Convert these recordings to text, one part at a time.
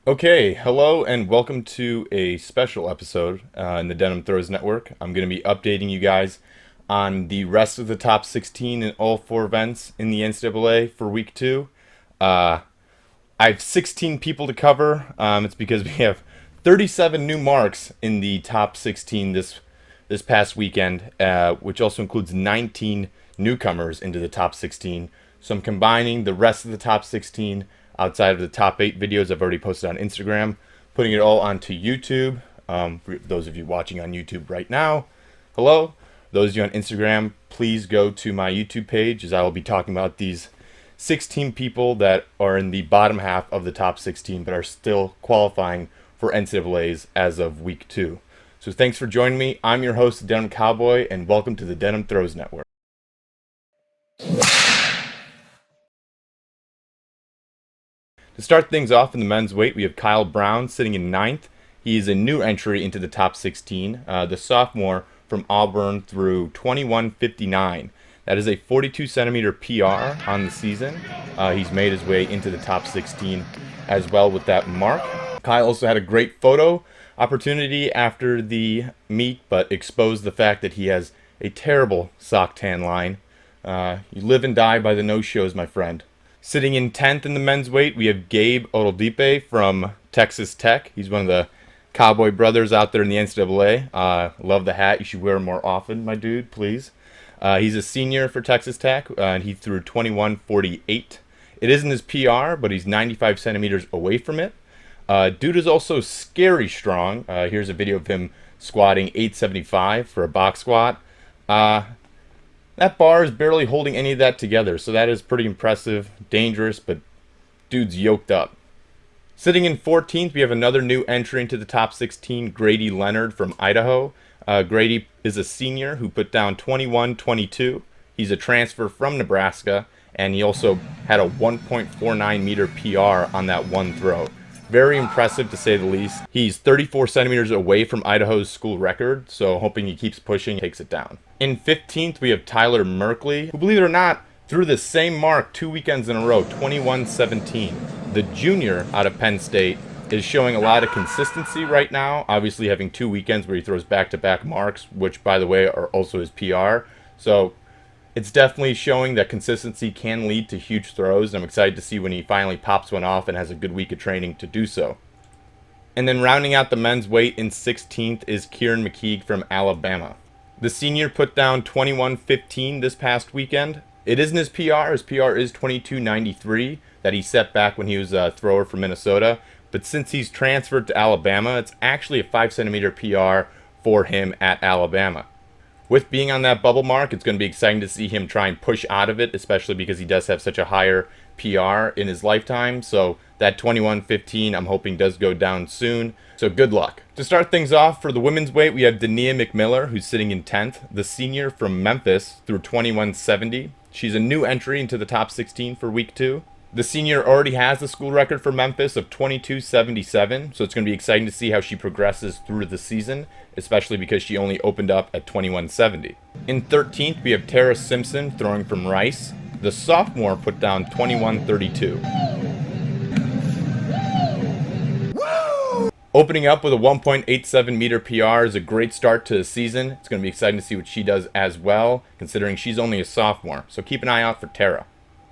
Okay, hello and welcome to a special episode in the Denim Throws Network. I'm going to be updating you guys on the rest of the top 16 in all four events in the NCAA for week two. Uh, I have 16 people to cover. It's because we have 37 new marks in the top 16 this past weekend, which also includes 19 newcomers into the top 16. So I'm combining the rest of the top 16 outside of the top 8 videos I've already posted on Instagram, putting it all onto YouTube. For those of you watching on YouTube right now, hello. Those of you on Instagram, please go to my YouTube page as I will be talking about these 16 people that are in the bottom half of the top 16 but are still qualifying for NCAAs as of week 2. So thanks for joining me. I'm your host, the Denim Cowboy, and welcome to the Denim Throws Network. To start things off in the men's weight, we have Kyle Brown sitting in 9th. He is a new entry into the top 16. The sophomore from Auburn threw 21:59. That is a 42 centimeter PR on the season. He's made his way into the top 16 as well with that mark. Kyle also had a great photo opportunity after the meet, but exposed the fact that he has a terrible sock tan line. You live and die by the no-shows, my friend. Sitting in 10th in the men's weight, we have Gabe Odoldipe from Texas Tech. He's one of the Cowboy brothers out there in the NCAA. Love the hat. You should wear it more often, my dude, please. He's a senior for Texas Tech, and he threw 21:48. It isn't his PR, but he's 95 centimeters away from it. Dude is also scary strong. Here's a video of him squatting 875 for a box squat. That bar is barely holding any of that together, so that is pretty impressive, dangerous, but dude's yoked up. Sitting in 14th, we have another new entry into the top 16, Grady Leonard from Idaho. Grady is a senior who put down 21:22. He's a transfer from Nebraska, and he also had a 1.49 meter PR on that one throw. Very impressive to say the least. He's 34 centimeters away from Idaho's school record, so hoping he keeps pushing, takes it down. In 15th, we have Tyler Merkley, who, believe it or not, threw the same mark 2 weekends in a row, 21:17. The junior out of Penn State is showing a lot of consistency right now, obviously having 2 weekends where he throws back-to-back marks, which, by the way, are also his PR. So it's definitely showing that consistency can lead to huge throws. I'm excited to see when he finally pops one off and has a good week of training to do so. And then rounding out the men's weight in 16th is Kieran McKeague from Alabama. The senior put down 21:15 this past weekend. It isn't his PR. His PR is 22:93 that he set back when he was a thrower for Minnesota. But since he's transferred to Alabama, it's actually a 5 centimeter PR for him at Alabama. With being on that bubble mark, it's going to be exciting to see him try and push out of it, especially because he does have such a higher PR in his lifetime. So that 21:15, I'm hoping, does go down soon. So good luck. To start things off, for the women's weight, we have Dania McMillan, who's sitting in 10th. The senior from Memphis through 21:70. She's a new entry into the top 16 for week 2. The senior already has the school record for Memphis of 22:77, so it's going to be exciting to see how she progresses through the season, especially because she only opened up at 21:70. In 13th, we have Tara Simpson throwing from Rice. The sophomore put down 21:32. Opening up with a 1.87 meter PR is a great start to the season. It's going to be exciting to see what she does as well, considering she's only a sophomore, so keep an eye out for Tara.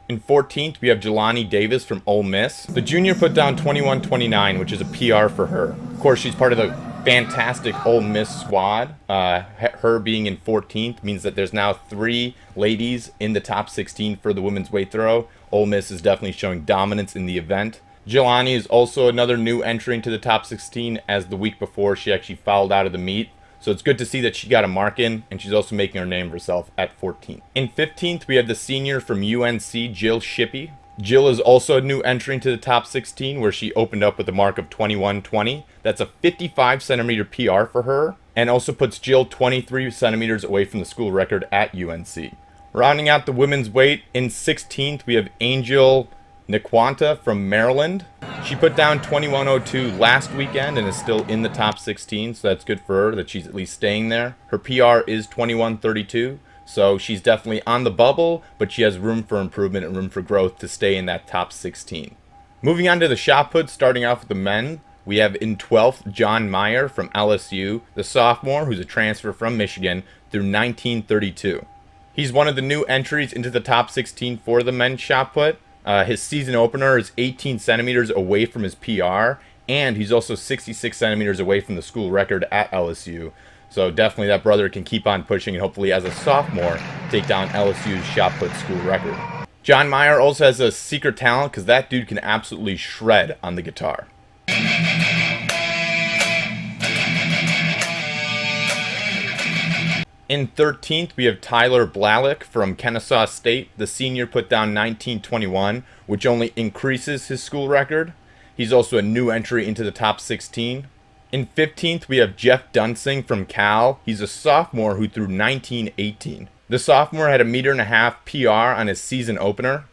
In 14th, we have Jelani Davis from Ole Miss. The junior put down 21:29, which is a PR for her. Of course, she's part of the fantastic Ole Miss squad. Her being in 14th means that there's now 3 ladies in the top 16 for the women's weight throw. Ole Miss is definitely showing dominance in the event. Jelani is also another new entry into the top 16, as the week before she actually fouled out of the meet. So it's good to see that she got a mark in, and she's also making her name for herself at 14th. In 15th, we have the senior from UNC, Jill Shippey. Jill is also a new entry into the top 16, where she opened up with a mark of 21:20. That's a 55 centimeter PR for her, and also puts Jill 23 centimeters away from the school record at UNC. Rounding out the women's weight, in 16th, we have Angel Nkwanta from Maryland. She put down 21:02 last weekend and is still in the top 16, so that's good for her that she's at least staying there. Her PR is 21:32, so she's definitely on the bubble, but she has room for improvement and room for growth to stay in that top 16. Moving on to the shot put, starting off with the men, we have in 12th John Meyer from LSU, the sophomore who's a transfer from Michigan through 1932. He's one of the new entries into the top 16 for the men's shot put. His season opener is 18 centimeters away from his PR, and he's also 66 centimeters away from the school record at LSU. So definitely that brother can keep on pushing and hopefully as a sophomore take down LSU's shot put school record. John Meyer also has a secret talent because that dude can absolutely shred on the guitar. In 13th, we have Tyler Blalick from Kennesaw State. The senior put down 1921, which only increases his school record. He's also a new entry into the top 16. In 15th, we have Jeff Dunsing from Cal. He's a sophomore who threw 1918. The sophomore had a 1.5-meter PR on his season opener.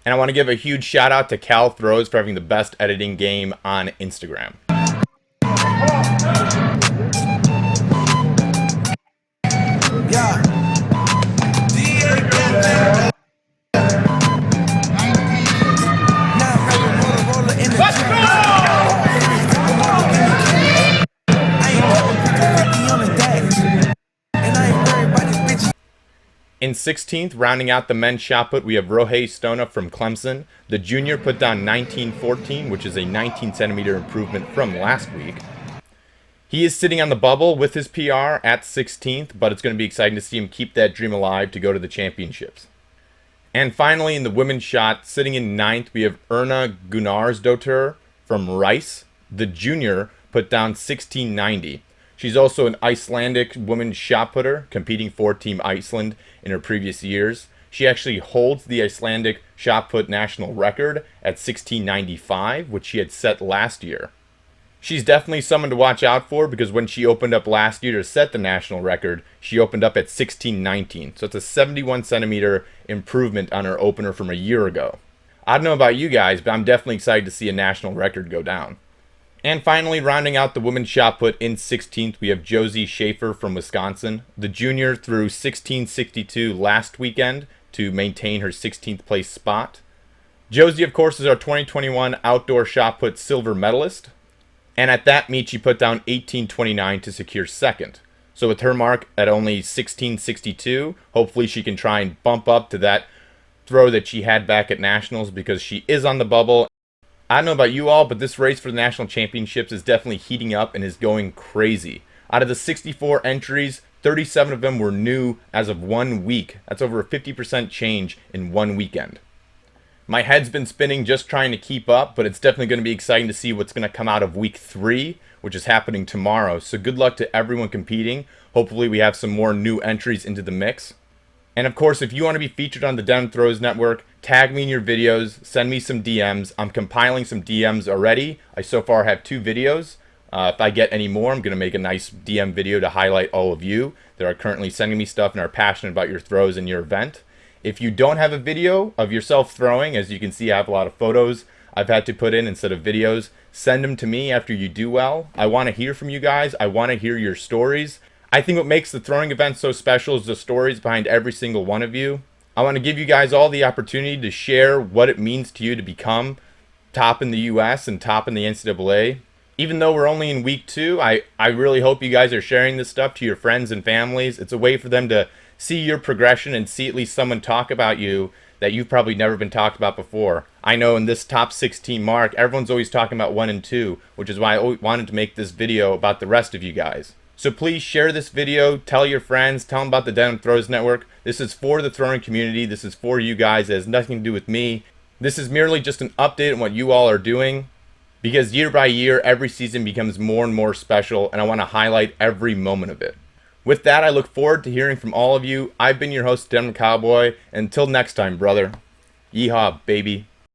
And I want to give a huge shout out to Cal Throws for having the best editing game on Instagram. In 16th, rounding out the men's shot put, we have Rohei Stona from Clemson. The junior put down 1914, which is a 19-centimeter improvement from last week. He is sitting on the bubble with his PR at 16th, but it's going to be exciting to see him keep that dream alive to go to the championships. And finally, in the women's shot, sitting in 9th, we have Erna Gunnarsdottir from Rice. The junior put down 1690. She's also an Icelandic women's shot putter, competing for Team Iceland in her previous years. She actually holds the Icelandic shot put national record at 1695, which she had set last year. She's definitely someone to watch out for because when she opened up last year to set the national record, she opened up at 1619. So it's a 71-centimeter improvement on her opener from a year ago. I don't know about you guys, but I'm definitely excited to see a national record go down. And finally, rounding out the women's shot put in 16th, we have Josie Schaefer from Wisconsin. The junior threw 1662 last weekend to maintain her 16th place spot. Josie, of course, is our 2021 outdoor shot put silver medalist. And at that meet, she put down 1829 to secure second. So with her mark at only 1662, hopefully she can try and bump up to that throw that she had back at nationals because she is on the bubble. I don't know about you all, but this race for the national championships is definitely heating up and is going crazy. Out of the 64 entries, 37 of them were new as of 1 week. That's over a 50% change in 1 weekend. My head's been spinning just trying to keep up, but it's definitely going to be exciting to see what's going to come out of week 3, which is happening tomorrow. So good luck to everyone competing. Hopefully we have some more new entries into the mix. And of course, if you want to be featured on the Down Throws Network, tag me in your videos, send me some DMs. I'm compiling some DMs already. I so far have 2 videos. If I get any more, I'm going to make a nice DM video to highlight all of you that are currently sending me stuff and are passionate about your throws and your event. If you don't have a video of yourself throwing, as you can see, I have a lot of photos I've had to put in instead of videos. Send them to me after you do well. I want to hear from you guys. I want to hear your stories. I think what makes the throwing event so special is the stories behind every single one of you. I want to give you guys all the opportunity to share what it means to you to become top in the US and top in the NCAA. Even though we're only in week 2, I really hope you guys are sharing this stuff to your friends and families. It's a way for them to see your progression and see at least someone talk about you that you've probably never been talked about before. I know in this top 16 mark, everyone's always talking about 1 and 2, which is why I wanted to make this video about the rest of you guys. So please share this video, tell your friends, tell them about the Down Throws Network. This is for the throwing community. This is for you guys. It has nothing to do with me. This is merely just an update on what you all are doing because year by year, every season becomes more and more special, and I want to highlight every moment of it. With that, I look forward to hearing from all of you. I've been your host, Denver Cowboy. Until next time, brother. Yeehaw, baby.